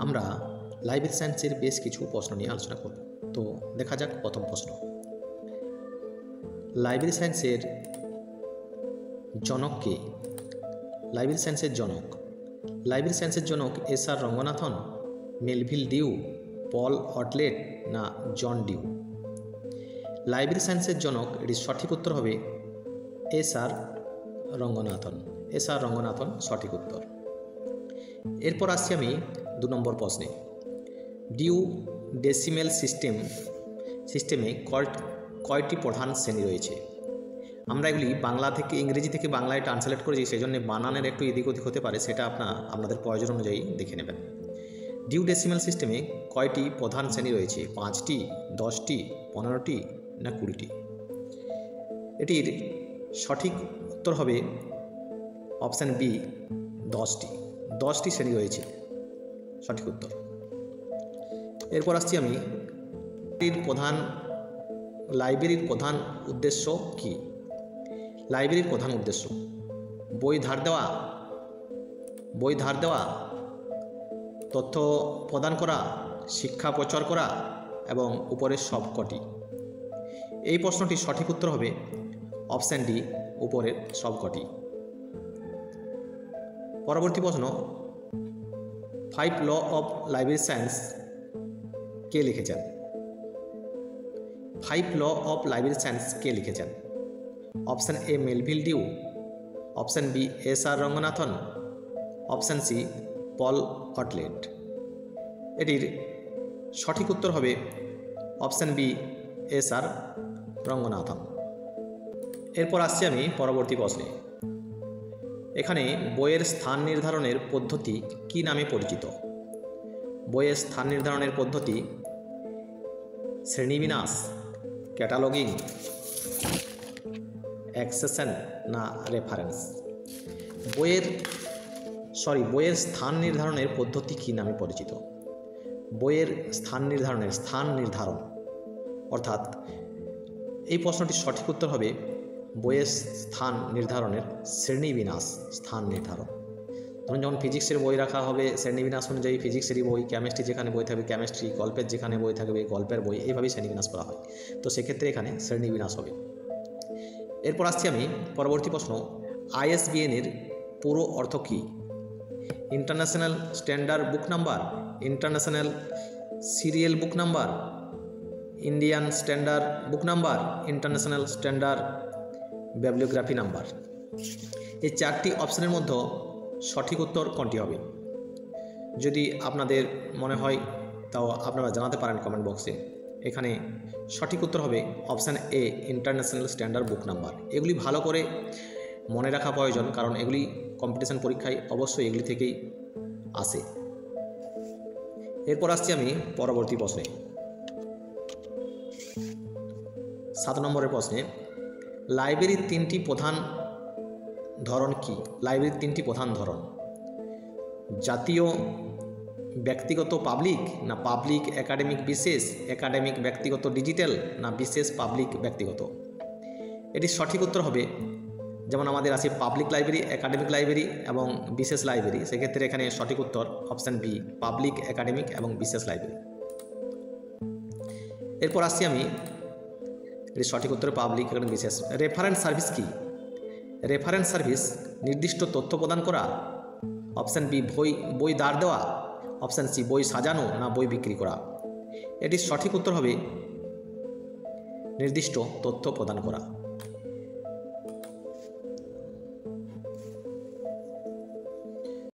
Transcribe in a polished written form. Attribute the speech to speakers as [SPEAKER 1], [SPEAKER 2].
[SPEAKER 1] আমরা লাইব্রেরি সায়েন্সের বেশ কিছু প্রশ্ন নিয়ে আলোচনা করব। তো দেখা যাক প্রথম প্রশ্ন। লাইব্রেরি সায়েন্সের জনক কে? লাইব্রেরি সায়েন্সের জনক এস.আর. রঙ্গনাথন, মেলভিল ডিউ, পল অটলেট না জন ডিউ? লাইব্রেরি সায়েন্সের জনক, এটির সঠিক উত্তর হবে এস.আর. রঙ্গনাথন সঠিক উত্তর। এরপর আসছি আমি 2 নম্বর প্রশ্নে। ডিউ ডেসিমেল সিস্টেমে কয়টি প্রধান শ্রেণী রয়েছে? আমরা এগুলি বাংলা থেকে ইংরেজি থেকে বাংলায় ট্রান্সলেট করেছি, সেই জন্য বানানের একটু এদিক ওদিক হতে পারে, সেটা আপনাদের প্রয়োজন অনুযায়ী দেখে নেবেন। ডিউ ডেসিমেল সিস্টেমে কয়টি প্রধান শ্রেণী রয়েছে? 5টি, 10টি, 15টি না 20টি? এটির সঠিক উত্তর হবে অপশান বি, 10টি শ্রেণী রয়েছে সঠিক উত্তর। এরপর আসছি আমি লাইব্রেরির প্রধান উদ্দেশ্য কি? লাইব্রেরির প্রধান উদ্দেশ্য বই ধার দেওয়া, তথ্য প্রদান করা, শিক্ষা প্রচার করা এবং উপরের সবকটি। এই প্রশ্নটির সঠিক উত্তর হবে অপশান ডি, উপরের সবকটি। পরবর্তী প্রশ্ন, 5 ল অফ লাইব্রেরি সায়েন্স কে লিখেছেন? 5 ল অফ লাইব্রেরি সায়েন্স কে লিখেছেন? Option A Melvil Dewey, option B S R. Ranganathan, option C Paul Otlet. এটির সঠিক উত্তর হবে অপশান বি এস.আর. রঙ্গনাথন। এরপর আসছি আমি পরবর্তী প্রশ্নে। এখানে বইয়ের স্থান নির্ধারণের পদ্ধতি কি নামে পরিচিত? বইয়ের স্থান নির্ধারণের পদ্ধতি শ্রেণীবিন্যাস, ক্যাটালগিং, অ্যাক্সেশন না রেফারেন্স? বইয়ের স্থান নির্ধারণের পদ্ধতি কি নামে পরিচিত? বইয়ের স্থান নির্ধারণ অর্থাৎ এই প্রশ্নটির সঠিক উত্তর হবে বইয়ের স্থান নির্ধারণের শ্রেণীবিন্যাস, স্থান নির্ধারণ। ধরুন যখন ফিজিক্সের বই রাখা হবে শ্রেণীবিন্যাস অনুযায়ী ফিজিক্সেরই বই, কেমিস্ট্রি যেখানে বই থাকবে কেমিস্ট্রি, গল্পের যেখানে বই থাকবে গল্পের বই, এইভাবেই শ্রেণীবিন্যাস করা হয়। তো সেক্ষেত্রে এখানে শ্রেণীবিন্যাস হবে। এরপর আসছি আমি পরবর্তী প্রশ্ন, ISBN-এর পুরো অর্থ কী? International standard book number, international serial book number, Indian standard book number, international standard bibliography number. এই 4টি অপশানের মধ্যে সঠিক উত্তর কোনটি হবে? যদি আপনাদের মনে হয় তাও আপনারা জানাতে পারেন কমেন্ট বক্সে। এখানে সঠিক উত্তর হবে option A, international standard book number. এগুলি ভালো করে মনে রাখা প্রয়োজন, কারণ এগুলি কম্পিটিশন পরীক্ষায় অবশ্যই এগুলি থেকেই আসে। এরপর আসছি আমি পরবর্তী প্রশ্নে। 7 নম্বরের প্রশ্নে, লাইব্রেরির 3টি প্রধান ধরন কি? লাইব্রেরির 3টি প্রধান ধরন জাতীয়, ব্যক্তিগত পাবলিক না পাবলিক একাডেমিক বিশেষ, একাডেমিক ব্যক্তিগত ডিজিটাল না বিশেষ পাবলিক ব্যক্তিগত? এটির সঠিক উত্তর হবে, যেমন আমাদের আছে পাবলিক লাইব্রেরি, একাডেমিক লাইব্রেরি এবং বিশেষ লাইব্রেরি, সেক্ষেত্রে এখানে সঠিক উত্তর অপশান বি, পাবলিক একাডেমিক এবং বিশেষ লাইব্রেরি। এরপর আসছি আমি এটির সঠিক উত্তর পাবলিক একাডেমিক বিশেষ। রেফারেন্স সার্ভিস কি? রেফারেন্স সার্ভিস নির্দিষ্ট তথ্য প্রদান করা, অপশান বি বই ধার দেওয়া, অপশান সি বই সাজানো না বই বিক্রি করা? এটির সঠিক উত্তর হবে নির্দিষ্ট তথ্য প্রদান করা।